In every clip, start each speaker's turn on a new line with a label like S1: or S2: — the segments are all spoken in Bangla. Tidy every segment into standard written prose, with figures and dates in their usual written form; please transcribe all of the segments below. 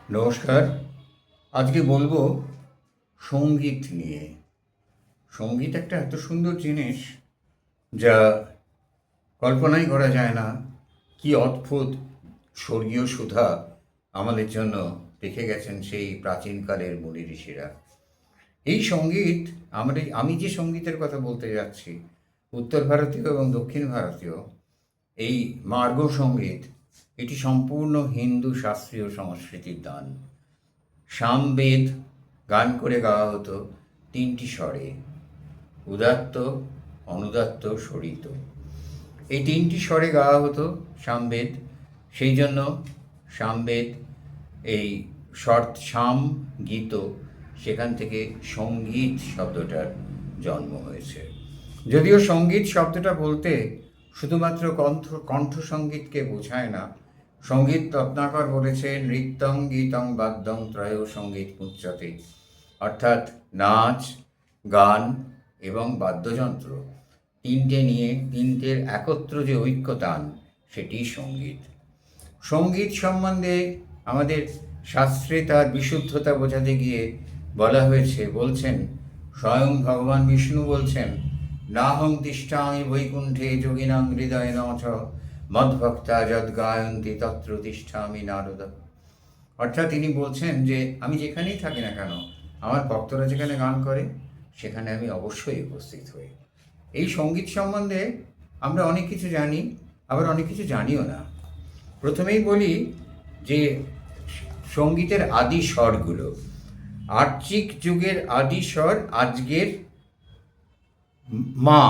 S1: নমস্কার। আজকে বলবো সঙ্গীত নিয়ে। সঙ্গীত একটা এত সুন্দর জিনিস যা কল্পনাই করা যায় না। কি অদ্ভুত স্বর্গীয় সুধা আমাদের জন্য রেখে গেছেন সেই প্রাচীনকালের মুনি ঋষিরা। এই সঙ্গীত আমি যে সঙ্গীতের কথা বলতে যাচ্ছি, উত্তর ভারতীয় এবং দক্ষিণ ভারতীয় এই মার্গ সঙ্গীত, এটি সম্পূর্ণ হিন্দু শাস্ত্রীয় সংস্কৃতির দান। সামবেদ গান করে গাওয়া হতো তিনটি স্বরে: উদাত্ত, অনুদাত্ত, স্বরিত। এই তিনটি স্বরে গাওয়া হতো সামবেদ। সেই জন্য সামবেদ, এই স্বর সাম গীত, সেখান থেকে সঙ্গীত শব্দটার জন্ম হয়েছে। যদিও সঙ্গীত শব্দটা বলতে শুধুমাত্র কণ্ঠসঙ্গীতকে বোঝায় না। সঙ্গীত রত্নাকর বলেছে নৃত্যং গীতং বাদ্যং ত্রয় সঙ্গীত মুচ্যতে, অর্থাৎ নাচ, গান এবং বাদ্যযন্ত্র তিনটে নিয়ে তিনটের একত্র যে ঐক্যতান, সেটি সঙ্গীত। সঙ্গীত সম্বন্ধে আমাদের শাস্ত্রে তার বিশুদ্ধতা বোঝাতে গিয়ে বলছেন স্বয়ং ভগবান বিষ্ণু বলছেন, নাহং তিষ্ঠামি বৈকুণ্ঠে যোগিনাং হৃদয় নচ মদ্ভক্তা যদ গায়ন্তি তত্র তিষ্ঠামি নারদ। অর্থাৎ তিনি বলছেন যে আমি যেখানেই থাকি না কেন, আমার ভক্তরা যেখানে গান করে সেখানে আমি অবশ্যই উপস্থিত হই। এই সঙ্গীত সম্বন্ধে আমরা অনেক কিছু জানি, আবার অনেক কিছু জানিও না। প্রথমেই বলি যে সঙ্গীতের আদি স্বরগুলো। আর্চিক যুগের আদি স্বর আজকের মা।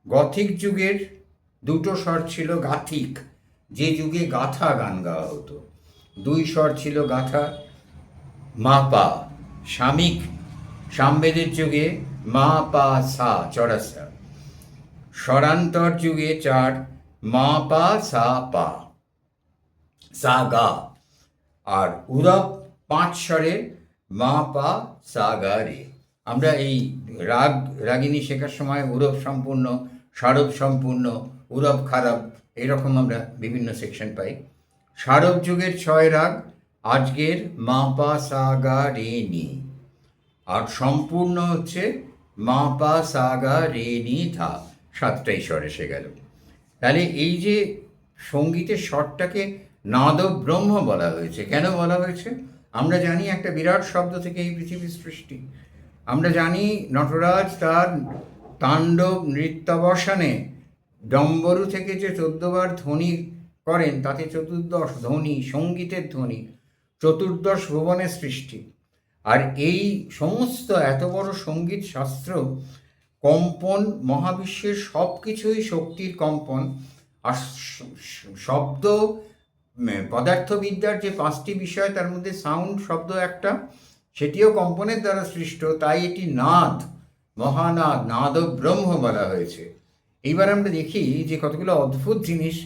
S1: গথিক যুগের দুটো স্বর ছিল গাথিক, যে যুগে গাথা গান গাওয়া হতো। দুই স্বর ছিল গাথা, মা পা। সামিক সামবেদের যুগে মা পা সা চড়াসা। স্বরান্তর যুগে চার, মা পা সা পা সা গা। আর উরব পাঁচ স্বরে মা পা সা গা রে। আমরা এই রাগিনী শেখার সময় উরব সম্পূর্ণ, স্বরব সম্পূর্ণ, উরব খারাপ, এরকম আমরা বিভিন্ন সেকশন পাই। স্বরব যুগের ছয় রাগ আজকের মা পা সা গা রে নি, আর সম্পূর্ণ হচ্ছে মা পা সা গা রে নি ধা। সাতটাই স্বর এসে গেল। তাহলে এই যে সঙ্গীতের স্বরটাকে নাদ ব্রহ্ম বলা হয়েছে। কেন বলা হয়েছে? আমরা জানি একটা বিরাট শব্দ থেকে এই পৃথিবীর সৃষ্টি। আমরা জানি নটরাজ তার তাণ্ডব নৃত্যাবসানে ডম্বরু থেকে যে 14বার ধ্বনি করেন, তাতে 14 ধ্বনি, সঙ্গীতের ধ্বনি, 14 ভুবনের সৃষ্টি। আর এই সমস্ত এত বড় সঙ্গীত শাস্ত্র, কম্পন, মহাবিশ্বের সব কিছুই শক্তির কম্পন। আর শব্দ, পদার্থবিদ্যার যে 5টি বিষয়, তার মধ্যে সাউন্ড শব্দ একটা, সেটিও কম্পনের দ্বারা সৃষ্ট। তাই এটি নাদ, মহানাদ, নাদ ব্রহ্ম বলা হয়েছে। এইবার আমরা দেখি যে কতগুলো অদ্ভুত জিনিস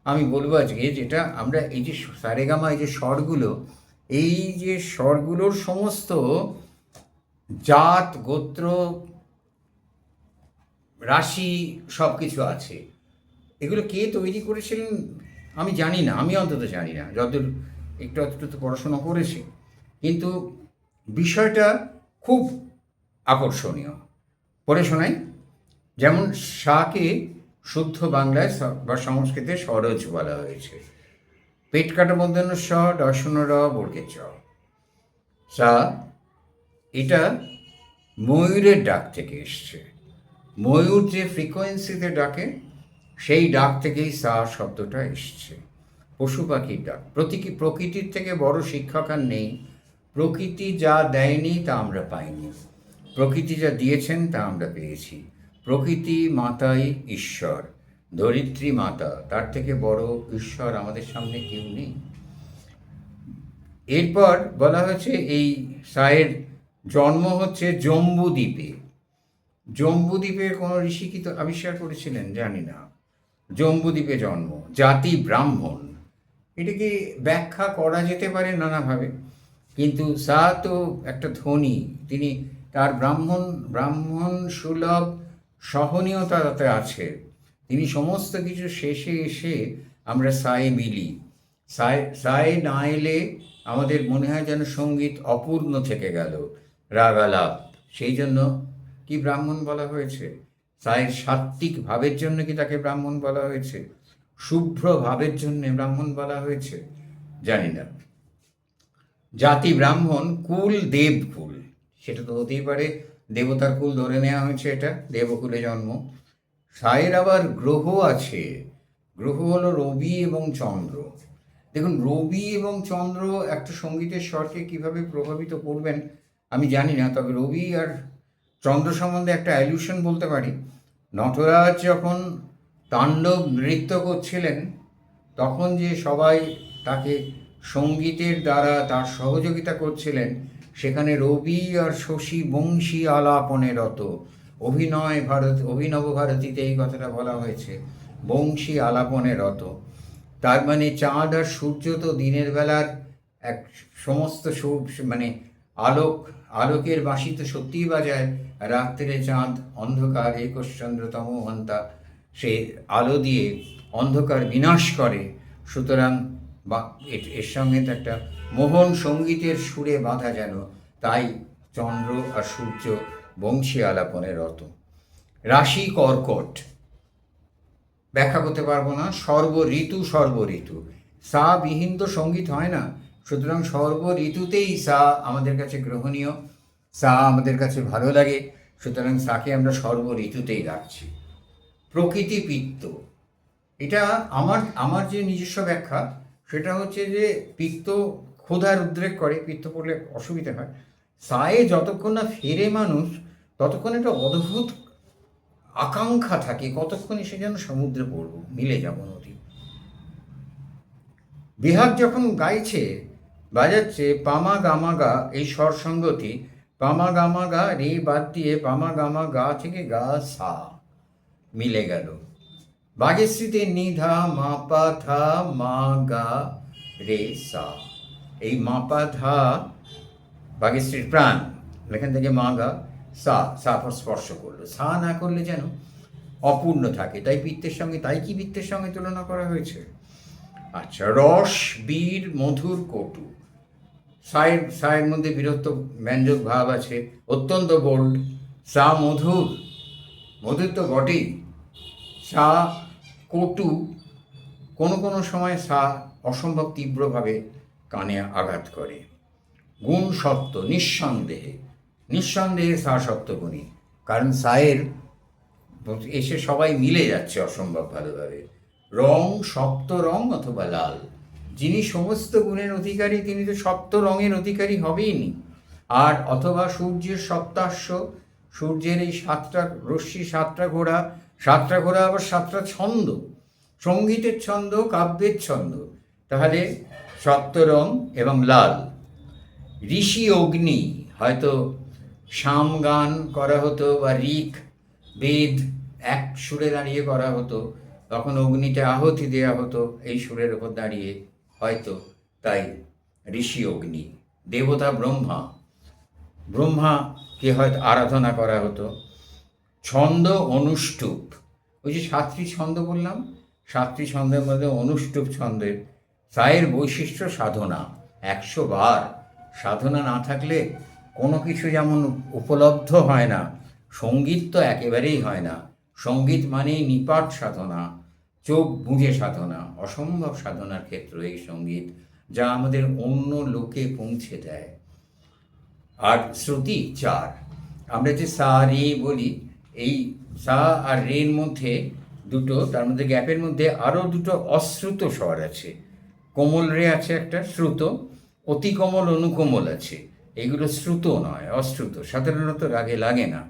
S1: আমি বলবো আজকে, যেটা আমরা এই যে সারেগামা, এই যে স্বরগুলো, এই যে স্বরগুলোর সমস্ত জাত, গোত্র, রাশি সব কিছু আছে। এগুলো কে তৈরি করেছিলেন আমি জানি না, আমি অন্তত জানি না, যতদূর একটু তো পড়াশোনা করেছি। কিন্তু বিষয়টা খুব আকর্ষণীয়। পড়ে শোনাই। যেমন সাকে শুদ্ধ বাংলায় বা সংস্কৃতে সরোজ বলা হয়েছে। পেট কাটা মধ্যাহ্ন স, দর্শন র, বর্গের চ। সা, এটা ময়ূরের ডাক থেকে এসছে। ময়ূর যে ফ্রিকোয়েন্সিতে ডাকে, সেই ডাক থেকেই সা শব্দটা এসছে। পশু পাখির ডাক। প্রকৃতির থেকে বড় শিক্ষক আর নেই। প্রকৃতি যা দেয়নি তা আমরা পাইনি, প্রকৃতি যা দিয়েছেন তা আমরা পেয়েছি। প্রকৃতি মাতাই ঈশ্বর, ধরিত্রী মাতা, তার থেকে বড় ঈশ্বর আমাদের সামনে কেউ নেই। এরপর বলা হয়েছে এই সায়ের জন্ম হচ্ছে জম্বুদ্বীপে। জম্বুদ্বীপের কোনো ঋষি কি তো আবিষ্কার করেছিলেন জানি না। জম্বুদ্বীপে জন্ম, জাতি ব্রাহ্মণ। এটাকে ব্যাখ্যা করা যেতে পারে নানাভাবে, কিন্তু সা তো একটা ধ্বনি। তিনি তার ব্রাহ্মণ সুলভ সহনীয়তাতে আছে। তিনি সমস্ত কিছু শেষে এসে আমরা সায়ে মিলি। সাই না এলে আমাদের মনে হয় যেন সঙ্গীত অপূর্ণ থেকে গেল, রাগালাপ। সেই জন্য কি ব্রাহ্মণ বলা হয়েছে? সায়ের সাত্ত্বিক ভাবের জন্য কি তাকে ব্রাহ্মণ বলা হয়েছে? শুভ্র ভাবের জন্য ব্রাহ্মণ বলা হয়েছে? জানি না। জাতি ব্রাহ্মণ, কুল দেবকুল, সেটা তো হতেই পারে, দেবতার কুল ধরে নেওয়া হয়েছে, এটা দেবকুলে জন্ম। সায়ের আবার গ্রহ আছে, গ্রহ হলো রবি এবং চন্দ্র। দেখুন, রবি এবং চন্দ্র একটা সঙ্গীতের স্বরকে কিভাবে প্রভাবিত করবেন আমি জানি না, তবে রবি আর চন্দ্র সম্বন্ধে একটা অ্যালিউশন বলতে পারি। নটরাজ যখন তাণ্ডব নৃত্য করছিলেন, তখন যে সবাই তাকে সঙ্গীতের দ্বারা তার সহযোগিতা করছিলেন, সেখানে রবি আর শশী বংশী আলাপনে রত। অভিনব ভারতীতে এই কথাটা বলা হয়েছে, বংশী আলাপনে রত। তার মানে চাঁদ আর সূর্য তো দিনের বেলার এক সমস্ত মানে আলোকের বাঁশি তো সত্যিই বাজায়, রাত্রে চাঁদ অন্ধকার একশ্চন্দ্র তমোহন্তা, সে আলো দিয়ে অন্ধকার বিনাশ করে। সুতরাং এর সঙ্গে তো একটা মোহন সঙ্গীতের সুরে বাঁধা যেন, তাই চন্দ্র আর সূর্য বংশী আলাপনে রত। রাশি কর্কট, ব্যাখ্যা করতে পারবো না। সর্বঋতু, সা বিহীন তো সঙ্গীত হয় না, সুতরাং সর্বঋতুতেই সা আমাদের কাছে গ্রহণীয়, সা আমাদের কাছে ভালো লাগে, সুতরাং সাকে আমরা সর্বঋতুতেই রাখছি। প্রকৃতি পিত্ত, এটা আমার যে নিজস্ব ব্যাখ্যা, সেটা হচ্ছে যে পিত্ত ক্ষুধার উদ্রেক করে, পিত্ত পড়লে অসুবিধা হয়। সায়ে যতক্ষণ না ফেরে মানুষ, ততক্ষণ একটা অদ্ভুত আকাঙ্ক্ষা থাকে, কতক্ষণ এসে যেন সমুদ্রে পড়ব, মিলে যাব নদী। বিহাগ যখন গাইছে, বাজাচ্ছে পামা গামা গা, এই স্বর সঙ্গতি, পামা গামা গা, রে বাদ দিয়ে পামা গামা গা থেকে গা সা মিলে গেল। বাগেশ্রীতে নিধা মাপা ধা মা গা রে সা, এই মাপা ধা বাগেশ্রীর প্রাণ, এখান থেকে মা গা সা, সা স্পর্শ করলো, সা না করলে যেন অপূর্ণ থাকে, তাই পিত্তের সঙ্গে, তাই কি পিত্তের সঙ্গে তুলনা করা হয়েছে? আচ্ছা, রস বীর মধুর কটু, সায়ের মধ্যে বীরত্ব ব্যঞ্জক ভাব আছে, অত্যন্ত বোল্ড। সা মধুর, মধুর তো বটেই। সা কটু, কোনো সময় সা অসম্ভব তীব্রভাবে কানে আঘাত করে। গুণ সত্য, নিঃসন্দেহে সা সপ্তগুণী, কারণ সায়ের এসে সবাই মিলে যাচ্ছে অসম্ভব ভালোভাবে। রং সপ্ত রং অথবা লাল, যিনি সমস্ত গুণের অধিকারী তিনি তো সপ্ত রঙের অধিকারী হবেইনি। আর অথবা সূর্যের সপ্তাশ্ব, সূর্যের এই সাতটা রশ্মি, সাতটা ঘোড়া আবার সাতটা ছন্দ, সঙ্গীতের ছন্দ, কাব্যের ছন্দ, তাহলে সপ্তরং এবং লাল। ঋষি অগ্নি, হয়তো সাম গান করা হতো বা ঋক বেদ এক সুরে দাঁড়িয়ে করা হতো, তখন অগ্নিতে আহুতি দেওয়া হতো এই সুরের ওপর দাঁড়িয়ে, হয়তো তাই ঋষি অগ্নি। দেবতা ব্রহ্মাকে হয়তো আরাধনা করা হতো। ছন্দ অনুষ্টুপ, ওই যে সাতটি ছন্দ বললাম, সাতটি ছন্দের মধ্যে অনুষ্টুপ ছন্দের সায়ের বৈশিষ্ট্য সাধনা। 100 বার সাধনা না থাকলে কোনো কিছু যেমন উপলব্ধ হয় না, সঙ্গীত তো একেবারেই হয় না। সঙ্গীত মানেই নিপাট সাধনা, চোখ বুঁজে সাধনা, অসম্ভব সাধনার ক্ষেত্র এই সঙ্গীত, যা আমাদের অন্য লোকে পৌঁছে দেয়। আর শ্রুতি 4, আমরা যে সা রে বলি, এই সা আর রের মধ্যে দুটো, তার মধ্যে গ্যাপের মধ্যে আরও দুটো অশ্রুত স্বর আছে। কোমল রে আছে একটা, শ্রুত, অতি কোমল অনুকোমল আছে, এগুলো শ্রুত নয়, অশ্রুত, সাধারণত রাগে লাগে না,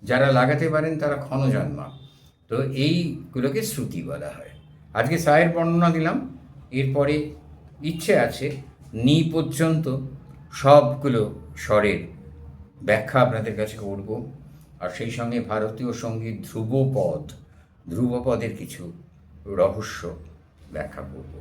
S1: যারা লাগাতে পারেন তারা ক্ষণজন্মা, তো এইগুলোকে শ্রুতি বলা হয়। আজকে সায়ের বর্ণনা দিলাম, এরপরে ইচ্ছে আছে নি পর্যন্ত সবগুলো স্বরের ব্যাখ্যা আপনাদের কাছে করব, আর সেই সঙ্গে ভারতীয় সঙ্গীত ধ্রুবপদের কিছু রহস্য ব্যাখ্যা করব।